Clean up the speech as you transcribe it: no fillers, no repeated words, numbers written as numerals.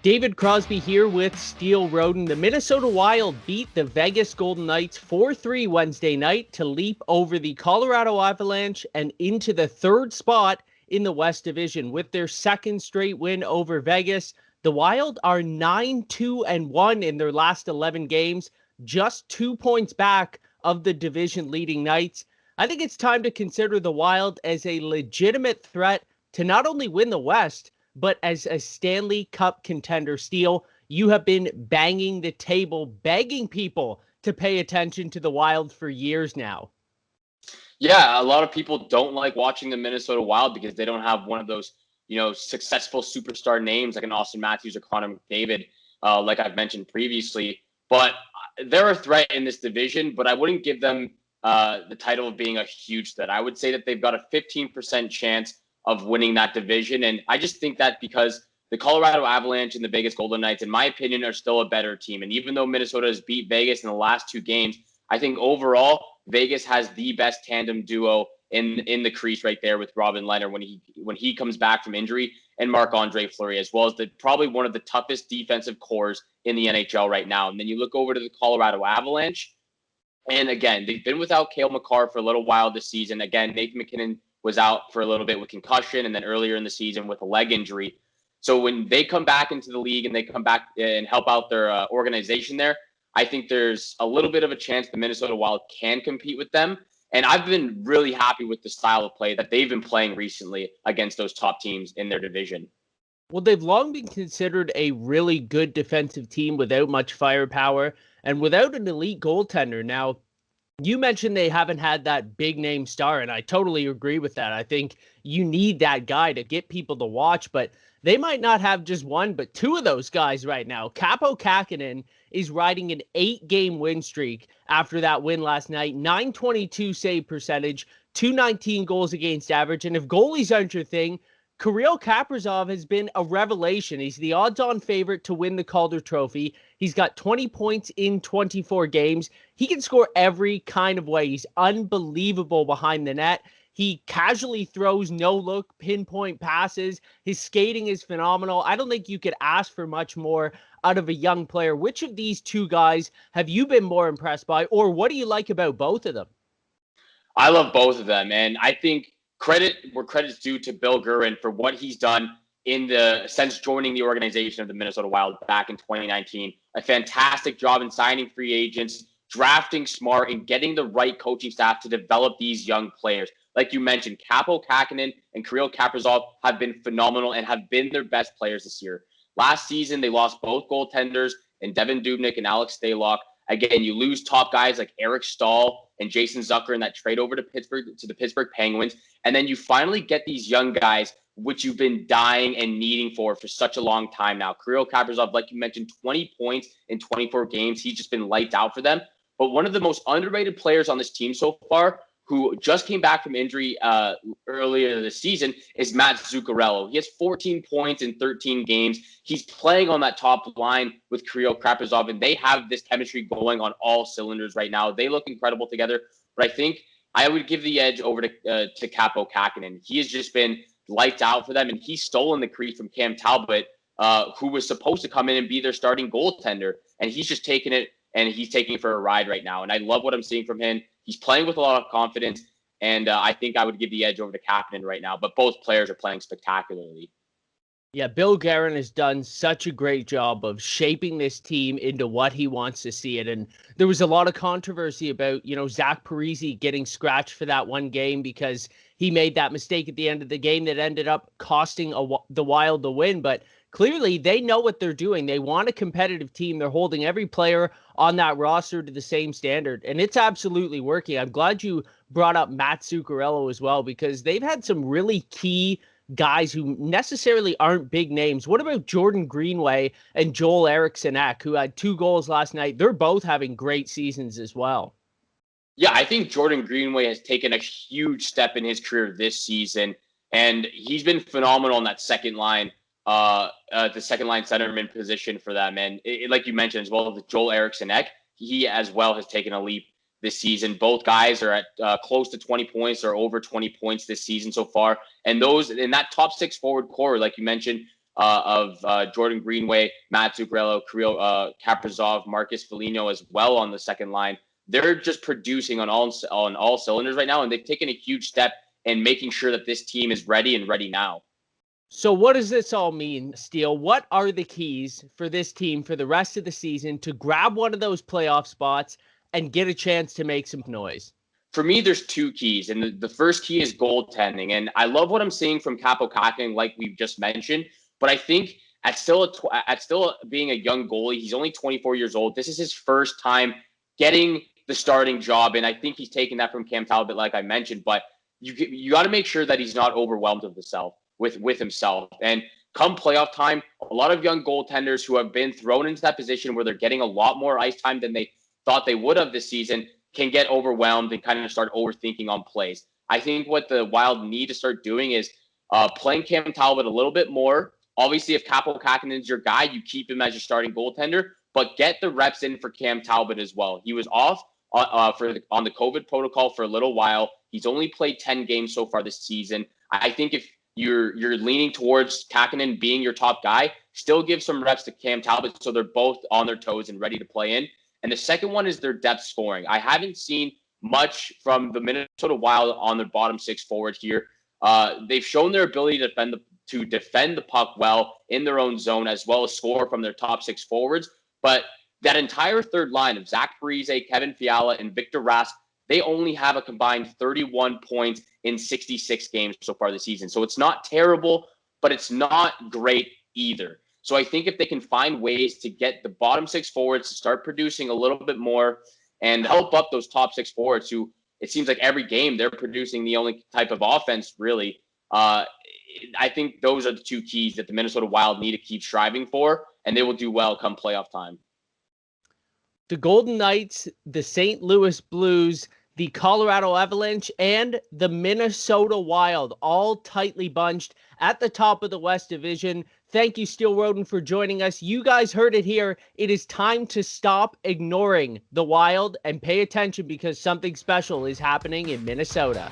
David Crosby here with Steel Roden. The Minnesota Wild beat the Vegas Golden Knights 4-3 Wednesday night to leap over the Colorado Avalanche and into the third spot in the West Division. With their second straight win over Vegas, the Wild are 9-2-1 in their last 11 games, just 2 points back of the division-leading Knights. I think it's time to consider the Wild as a legitimate threat to not only win the West, but as a Stanley Cup contender. Steel, you have been banging the table, begging people to pay attention to the Wild for years now. Yeah, a lot of people don't like watching the Minnesota Wild because they don't have one of those, successful superstar names like an Austin Matthews or Connor McDavid, like I've mentioned previously. But they're a threat in this division, but I wouldn't give them the title of being a huge threat. I would say that they've got a 15% chance of winning that division. And I just think that because the Colorado Avalanche and the Vegas Golden Knights, in my opinion, are still a better team. And even though Minnesota has beat Vegas in the last two games, I think overall Vegas has the best tandem duo in the crease right there with Robin Lehner when he comes back from injury, and Marc-Andre Fleury, as well as probably one of the toughest defensive cores in the NHL right now. And then you look over to the Colorado Avalanche, and again, they've been without Cale Makar for a little while this season. Again, Nathan MacKinnon was out for a little bit with concussion, and then earlier in the season with a leg injury. So when they come back into the league and they come back and help out their organization there, I think there's a little bit of a chance the Minnesota Wild can compete with them. And I've been really happy with the style of play that they've been playing recently against those top teams in their division. Well, they've long been considered a really good defensive team without much firepower and without an elite goaltender. Now, you mentioned they haven't had that big name star, and I totally agree with that. I think you need that guy to get people to watch, but they might not have just one, but two of those guys right now. Kaapo Kahkonen is riding an 8-game win streak after that win last night. .922 save percentage, .219 goals against average. And if goalies aren't your thing, Kirill Kaprizov has been a revelation. He's the odds-on favorite to win the Calder Trophy. He's got 20 points in 24 games. He can score every kind of way. He's unbelievable behind the net. He casually throws no-look, pinpoint passes. His skating is phenomenal. I don't think you could ask for much more out of a young player. Which of these two guys have you been more impressed by, or what do you like about both of them? I love both of them, and I think credit where credit's due to Bill Guerin for what he's done since joining the organization of the Minnesota Wild back in 2019. A fantastic job in signing free agents, drafting smart, and getting the right coaching staff to develop these young players. Like you mentioned, Kaapo Kahkonen and Kirill Kaprizov have been phenomenal and have been their best players this year. Last season, they lost both goaltenders in Devin Dubnyk and Alex Stalock. Again, you lose top guys like Eric Stahl and Jason Zucker in that trade over to the Pittsburgh Penguins. And then you finally get these young guys, which you've been dying and needing for such a long time now. Kirill Kaprizov, like you mentioned, 20 points in 24 games. He's just been lights out for them. But one of the most underrated players on this team so far, who just came back from injury earlier this season, is Matt Zuccarello. He has 14 points in 13 games. He's playing on that top line with Kirill Kaprizov, and they have this chemistry going on all cylinders right now. They look incredible together, but I think I would give the edge over to Kaapo Kahkonen. He has just been lights out for them, and he's stolen the crease from Cam Talbot, who was supposed to come in and be their starting goaltender, and he's just taken it, and he's taking it for a ride right now, and I love what I'm seeing from him. He's playing with a lot of confidence, and I think I would give the edge over to Kahkonen right now. But both players are playing spectacularly. Yeah, Bill Guerin has done such a great job of shaping this team into what he wants to see it. And there was a lot of controversy about, Zach Parise getting scratched for that one game because he made that mistake at the end of the game that ended up costing the Wild the win. But clearly, they know what they're doing. They want a competitive team. They're holding every player on that roster to the same standard, and it's absolutely working. I'm glad you brought up Matt Zuccarello as well, because they've had some really key guys who necessarily aren't big names. What about Jordan Greenway and Joel Eriksson-Ek, who had 2 goals last night? They're both having great seasons as well. Yeah, I think Jordan Greenway has taken a huge step in his career this season, and he's been phenomenal on that second line. The second line centerman position for them. And like you mentioned, as well as Joel Eriksson-Ek, he as well has taken a leap this season. Both guys are at close to 20 points or over 20 points this season so far. And those in that top 6 forward core, like you mentioned, of Jordan Greenway, Matt Zuccarello, Kirill Kaprizov, Marcus Foligno as well on the second line. They're just producing on all cylinders right now, and they've taken a huge step in making sure that this team is ready and ready now. So what does this all mean, Steele? What are the keys for this team for the rest of the season to grab one of those playoff spots and get a chance to make some noise? For me, there's two keys, and the first key is goaltending. And I love what I'm seeing from Kaapo Kahkonen, like we've just mentioned. But I think at still being a young goalie, he's only 24 years old. This is his first time getting the starting job, and I think he's taking that from Cam Talbot, like I mentioned. But you got to make sure that he's not overwhelmed with himself. And come playoff time, a lot of young goaltenders who have been thrown into that position where they're getting a lot more ice time than they thought they would have this season can get overwhelmed and kind of start overthinking on plays. I think what the Wild need to start doing is playing Cam Talbot a little bit more. Obviously, if Kaapo Kahkonen is your guy, you keep him as your starting goaltender, but get the reps in for Cam Talbot as well. He was off on the COVID protocol for a little while. He's only played 10 games so far this season. I think if you're leaning towards Kahkonen being your top guy, still give some reps to Cam Talbot so they're both on their toes and ready to play in. And the second one is their depth scoring. I haven't seen much from the Minnesota Wild on their bottom six forward here. They've shown their ability to defend the puck well in their own zone, as well as score from their top six forwards. But that entire third line of Zach Parise, Kevin Fiala, and Victor Rask, they only have a combined 31 points in 66 games so far this season. So it's not terrible, but it's not great either. So I think if they can find ways to get the bottom six forwards to start producing a little bit more and help up those top six forwards who it seems like every game they're producing the only type of offense really, I think those are the two keys that the Minnesota Wild need to keep striving for, and they will do well come playoff time. The Golden Knights, the St. Louis Blues, the Colorado Avalanche, and the Minnesota Wild, all tightly bunched at the top of the West Division. Thank you, Steele Roden, for joining us. You guys heard it here. It is time to stop ignoring the Wild and pay attention because something special is happening in Minnesota.